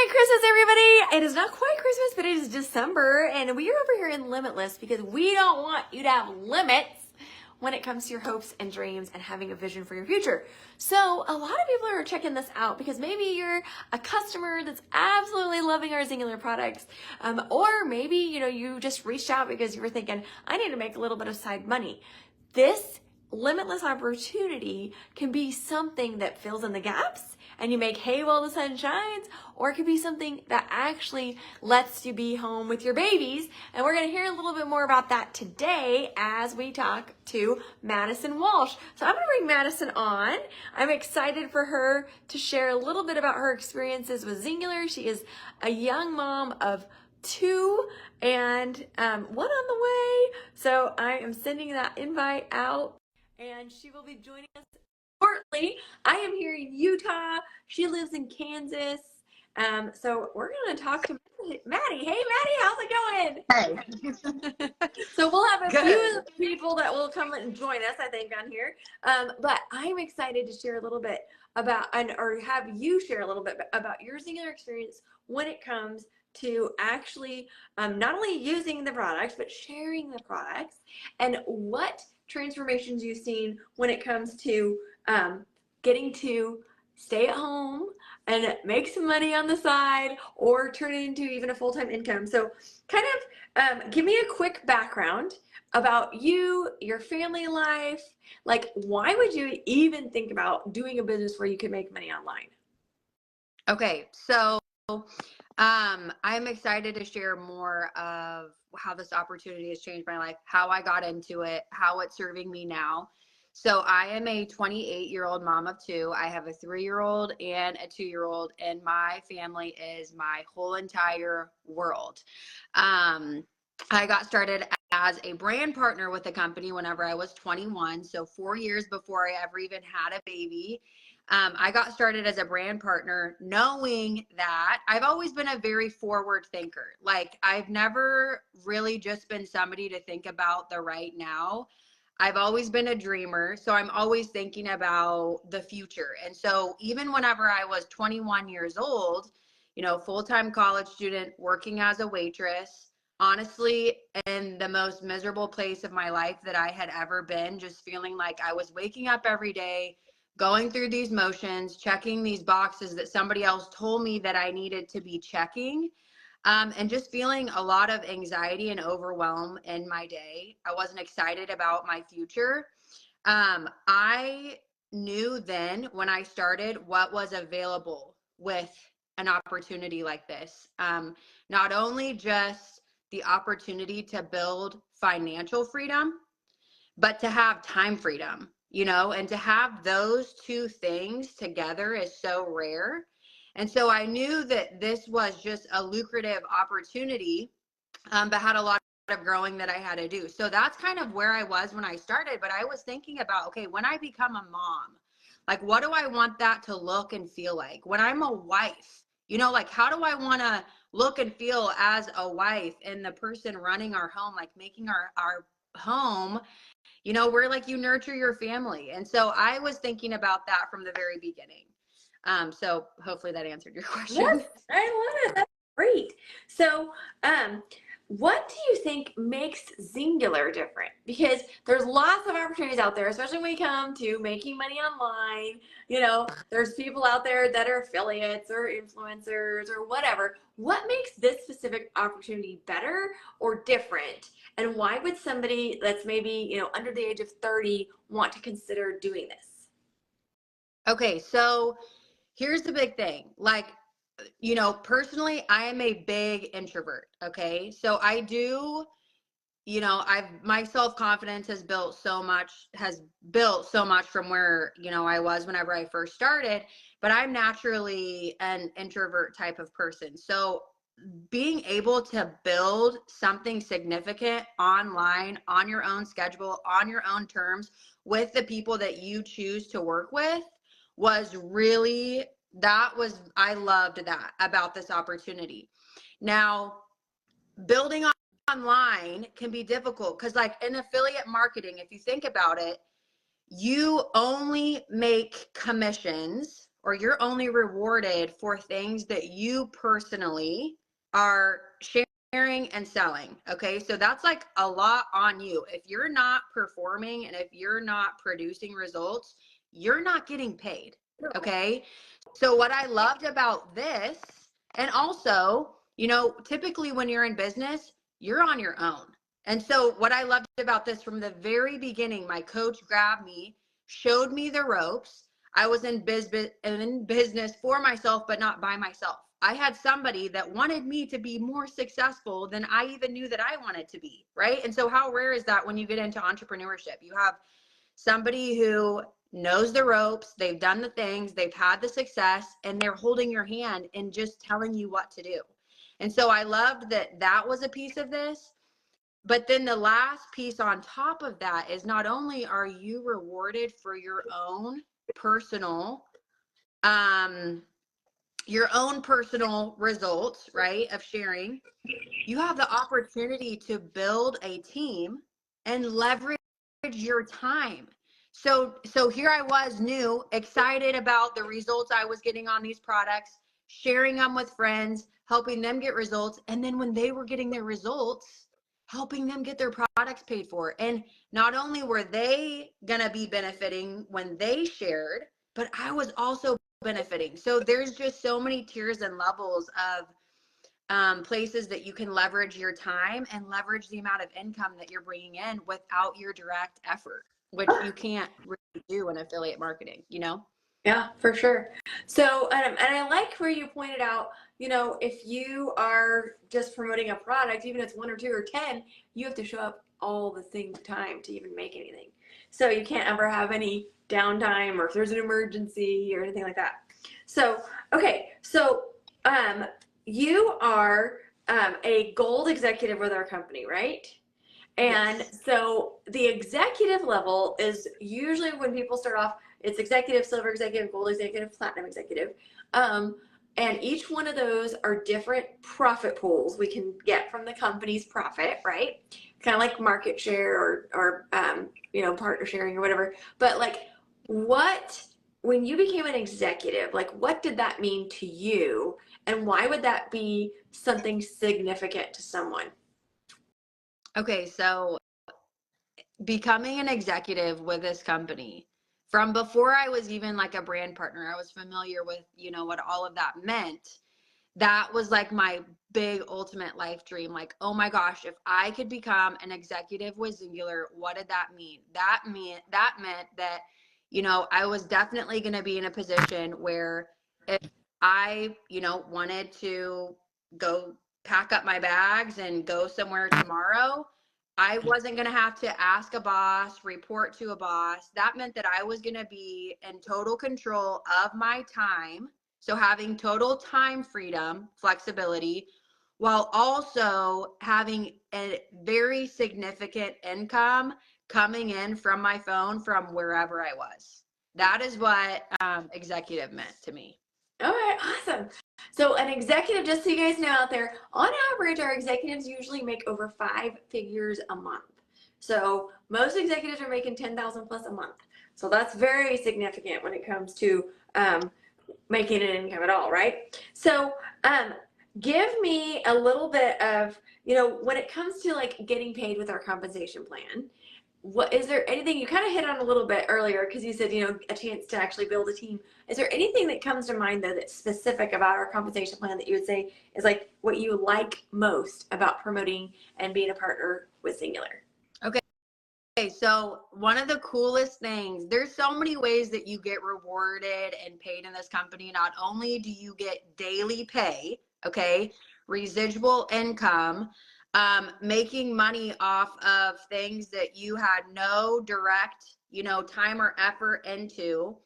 Merry Christmas, everybody! It is not quite Christmas, but it is December, and we are over here in Limitless because we don't want you to have limits when it comes to your hopes and dreams and having a vision for your future. So a lot of people are checking this out because maybe you're a customer that's absolutely loving our Singular products, or maybe you just reached out because you were thinking, I need to make a little bit of side money. This limitless opportunity can be something that fills in the gaps and you make hay while the sun shines, or it could be something that actually lets you be home with your babies. And we're going to hear a little bit more about that today as we talk to Madison Walsh. So I'm going to bring Madison on. I'm excited for her to share a little bit about her experiences with Singular. She is a young mom of 2 and one on the way. So I am sending that invite out, and she will be joining us shortly. I am here in Utah. She lives in Kansas. So we're going to talk to Maddie. Hey, Maddie, how's it going? Hey. So we'll have a Good. few people that will come and join us, I think, on here. But I'm excited to share a little bit about, or have you share a little bit about your Singular experience when it comes to actually not only using the products, but sharing the products, and what transformations you've seen when it comes to getting to stay at home and make some money on the side or turn it into even a full-time income. So kind of give me a quick background about you, your family life. Like, why would you even think about doing a business where you could make money online? Okay, so I'm excited to share more of how this opportunity has changed my life, how I got into it, how it's serving me now. So I am a 28-year-old mom of 2. I have a 3-year-old and a 2-year-old, and my family is my whole entire world. I got started as a brand partner with the company whenever I was 21, so 4 years before I ever even had a baby. I got started as a brand partner knowing that I've always been a very forward thinker. Like, I've never really just been somebody to think about the right now. I've always been a dreamer, so I'm always thinking about the future. And so even whenever I was 21 years old, full-time college student, working as a waitress, honestly, in the most miserable place of my life that I had ever been, just feeling like I was waking up every day, going through these motions, checking these boxes that somebody else told me that I needed to be checking. And just feeling a lot of anxiety and overwhelm in my day. I wasn't excited about my future. I knew then when I started what was available with an opportunity like this. Not only just the opportunity to build financial freedom, but to have time freedom, and to have those two things together is so rare. And so I knew that this was just a lucrative opportunity, but had a lot of growing that I had to do. So that's kind of where I was when I started. But I was thinking about, okay, when I become a mom, like, what do I want that to look and feel like? When I'm a wife, like, how do I want to look and feel as a wife and the person running our home, like making our home, where like you nurture your family. And so I was thinking about that from the very beginning. So hopefully that answered your question. Yes, I love it. That's great. So, what do you think makes Singular different? Because there's lots of opportunities out there, especially when you come to making money online. There's people out there that are affiliates or influencers or whatever. What makes this specific opportunity better or different? And why would somebody that's maybe, under the age of 30 want to consider doing this? Okay, so here's the big thing. Like, personally, I am a big introvert. Okay. So I do, my self-confidence has built so much from where, I was whenever I first started, but I'm naturally an introvert type of person. So being able to build something significant online, on your own schedule, on your own terms, with the people that you choose to work with was really, I loved that about this opportunity. Now, building online can be difficult because, like, in affiliate marketing, if you think about it, you only make commissions, or you're only rewarded for things that you personally are sharing and selling. Okay. So that's like a lot on you. If you're not performing and if you're not producing results, you're not getting paid. Okay. So what I loved about this, and also, typically when you're in business, you're on your own. And so what I loved about this from the very beginning, my coach grabbed me, showed me the ropes. I was in business for myself, but not by myself. I had somebody that wanted me to be more successful than I even knew that I wanted to be, right? And so how rare is that when you get into entrepreneurship? You have somebody who knows the ropes, they've done the things, they've had the success, and they're holding your hand and just telling you what to do. And so I loved that that was a piece of this. But then the last piece on top of that is not only are you rewarded for your own personal results, right, of sharing, you have the opportunity to build a team and leverage your time. So here I was, new, excited about the results I was getting on these products, sharing them with friends, helping them get results. And then when they were getting their results, helping them get their products paid for. And not only were they going to be benefiting when they shared, but I was also benefiting. So there's just so many tiers and levels of places that you can leverage your time and leverage the amount of income that you're bringing in without your direct effort, which you can't really do in affiliate marketing, Yeah, for sure. So, and I like where you pointed out, if you are just promoting a product, even if it's 1 or 2 or 10, you have to show up all the time to even make anything. So you can't ever have any downtime or if there's an emergency or anything like that. So, okay. So, you are a gold executive with our company, right? And Yes. so the executive level is usually when people start off, it's executive, silver executive, gold executive, platinum executive. And each one of those are different profit pools we can get from the company's profit, right? Kind of like market share or partner sharing or whatever. But like when you became an executive, like what did that mean to you? And why would that be something significant to someone? Okay, so becoming an executive with this company, from before I was even like a brand partner, I was familiar with, what all of that meant. That was like my big ultimate life dream. Like, oh my gosh, if I could become an executive with Singular, what did that mean? That meant that, I was definitely going to be in a position where if I, wanted to go pack up my bags and go somewhere tomorrow, I wasn't going to have to ask a boss, report to a boss. That meant that I was going to be in total control of my time. So having total time freedom, flexibility, while also having a very significant income coming in from my phone from wherever I was. That is what executive meant to me. All right, awesome. So an executive, just so you guys know out there, on average, our executives usually make over 5 figures a month. So most executives are making 10,000 plus a month. So that's very significant when it comes to making an income at all, right? So give me a little bit of, when it comes to like getting paid with our compensation plan, what is there anything you kind of hit on a little bit earlier because you said a chance to actually build a team? Is there anything that comes to mind though that's specific about our compensation plan that you would say is like what you like most about promoting and being a partner with Singular? Okay, so one of the coolest things, there's so many ways that you get rewarded and paid in this company. Not only do you get daily pay, okay, residual income, making money off of things that you had no direct, time or effort into.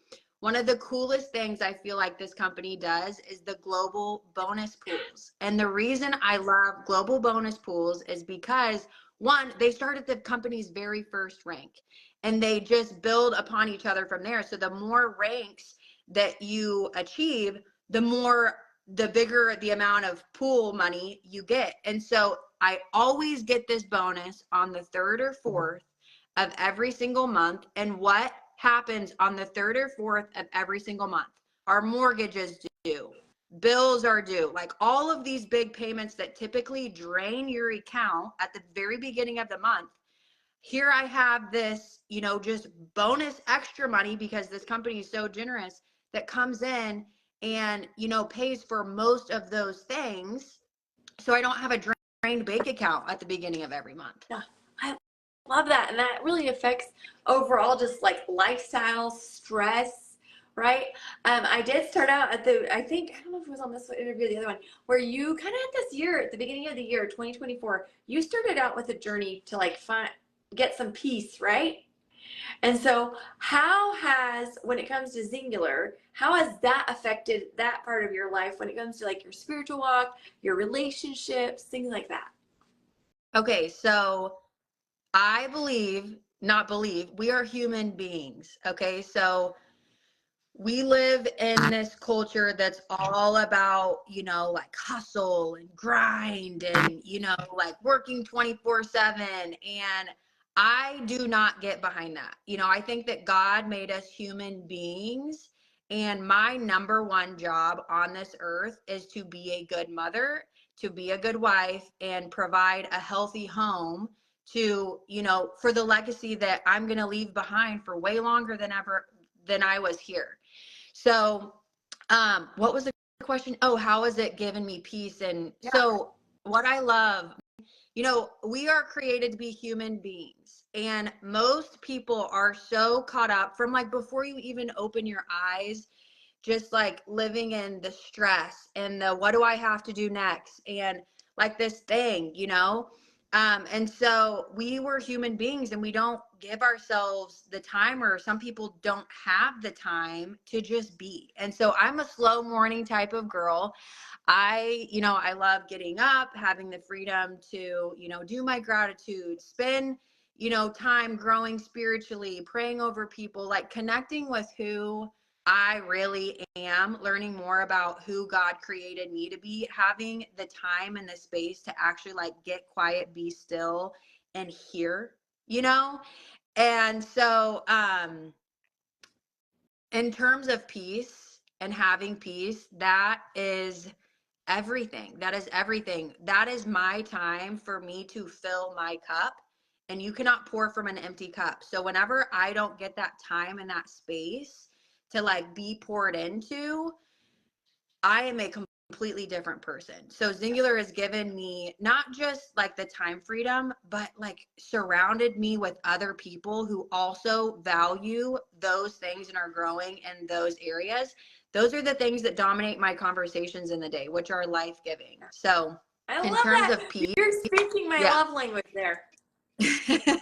One of the coolest things I feel like this company does is the global bonus pools. And the reason I love global bonus pools is because one, they start at the company's very first rank and they just build upon each other from there. So the more ranks that you achieve, the bigger the amount of pool money you get. And so I always get this bonus on the 3rd or 4th of every single month. And what happens on the 3rd or 4th of every single month? our mortgage is due, bills are due, like all of these big payments that typically drain your account at the very beginning of the month. Here I have this, just bonus extra money because this company is so generous that comes in and, pays for most of those things. So I don't have a drained bank account at the beginning of every month. Yeah, I love that. And that really affects overall just like lifestyle, stress, right? I did start out at I don't know if it was on this interview or the other one, where you kind of had this year, at the beginning of the year, 2024, you started out with a journey to like get some peace, right? And so when it comes to Singular, how has that affected that part of your life when it comes to like your spiritual walk, your relationships, things like that? Okay, so I not believe, we are human beings. Okay, so we live in this culture that's all about, like hustle and grind and, like working 24/7. And I do not get behind that. I think that God made us human beings. And my number one job on this earth is to be a good mother, to be a good wife, and provide a healthy home to, for the legacy that I'm going to leave behind for way longer than I was here. So, what was the question? Oh, how has it given me peace? And so what I love, we are created to be human beings, and most people are so caught up from like before you even open your eyes, just like living in the stress and the what do I have to do next, and like this thing, and so we were human beings and we don't give ourselves the time, or some people don't have the time to just be. And so I'm a slow morning type of girl. I love getting up, having the freedom to, do my gratitude, spend, time growing spiritually, praying over people, like connecting with who I really am, learning more about who God created me to be, having the time and the space to actually like get quiet, be still, and hear, And so, in terms of peace and having peace, that is everything. That is everything. That is my time for me to fill my cup. And you cannot pour from an empty cup. So whenever I don't get that time and that space to like be poured into, I am a completely different person. So Singular has given me not just like the time freedom, but like surrounded me with other people who also value those things and are growing in those areas. Those are the things that dominate my conversations in the day, which are life-giving. So I in love terms that. of peace, You're speaking my love language there. And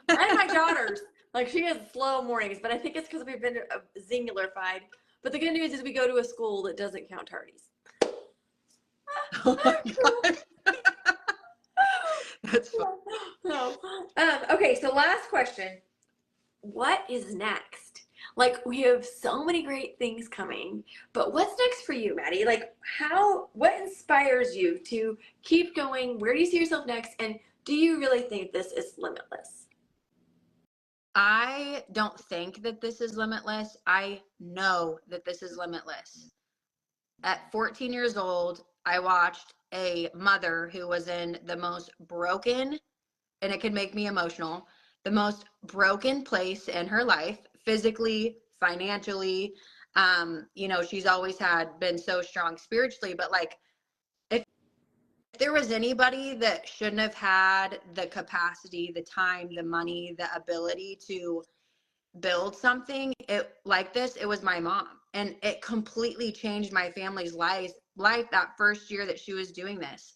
my daughter's, like, she has slow mornings, but I think it's because we've been Singular-fied. But the good news is we go to a school that doesn't count tardies. Oh my gosh. That's fun. No. Okay, so last question. What is next? Like, we have so many great things coming, but what's next for you, Maddie? Like, what inspires you to keep going? Where do you see yourself next? And do you really think this is limitless? I don't think that this is limitless. I know that this is limitless. At 14 years old, I watched a mother who was in the most broken, and it can make me emotional, the most broken place in her life, physically, financially. She's always been so strong spiritually, but like, if there was anybody that shouldn't have had the capacity, the time, the money, the ability to build something like this, it was my mom. And it completely changed my family's life that first year that she was doing this.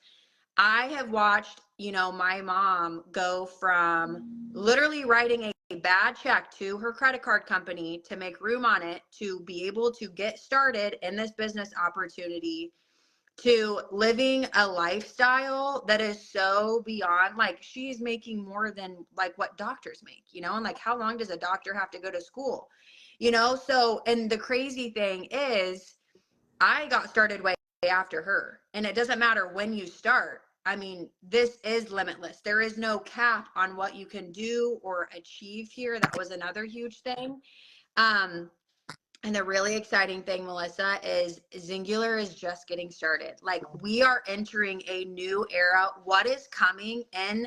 I have watched, my mom go from literally writing a bad check to her credit card company to make room on it to be able to get started in this business opportunity, to living a lifestyle that is so beyond, like, she's making more than like what doctors make, and like, how long does a doctor have to go to school, so, and the crazy thing is I got started way after her, and it doesn't matter when you start. I mean, this is limitless. There is no cap on what you can do or achieve here. That was another huge thing. And the really exciting thing, Melissa, is Singular is just getting started. Like, we are entering a new era. What is coming in,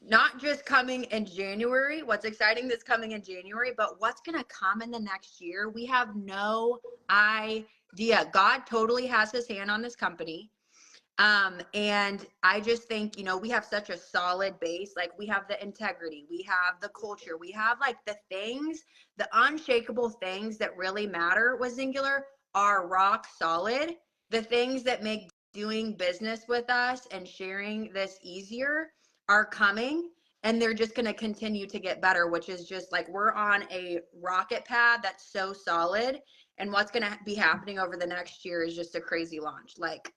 not just coming in January, what's exciting that's coming in January, but what's going to come in the next year, we have no idea. God totally has his hand on this company. And I just think, you know, we have such a solid base. Like, we have the integrity, we have the culture, we have like the things, the unshakable things that really matter with Singular are rock solid. The things that make doing business with us and sharing this easier are coming, and they're just going to continue to get better, which is just like, we're on a rocket pad that's so solid. And what's going to be happening over the next year is just a crazy launch. Like,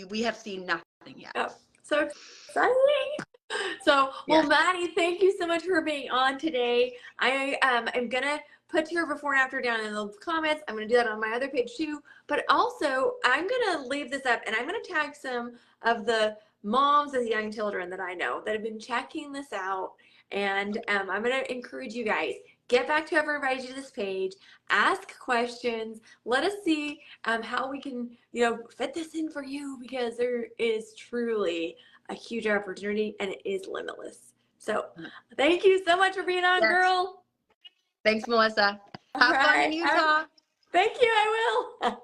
we have seen nothing yet. Oh, so exciting. So, well, Yes. Maddie, thank you so much for being on today. I am going to put your before and after down in the comments. I'm going to do that on my other page too. But also, I'm going to leave this up and I'm going to tag some of the moms with young children that I know that have been checking this out. And I'm going to encourage you guys, get back to whoever invited you to this page, ask questions, let us see how we can, you know, fit this in for you, because there is truly a huge opportunity and it is limitless. So thank you so much for being on, Yes. girl. Thanks, Melissa. Have fun in Utah. Thank you. I will.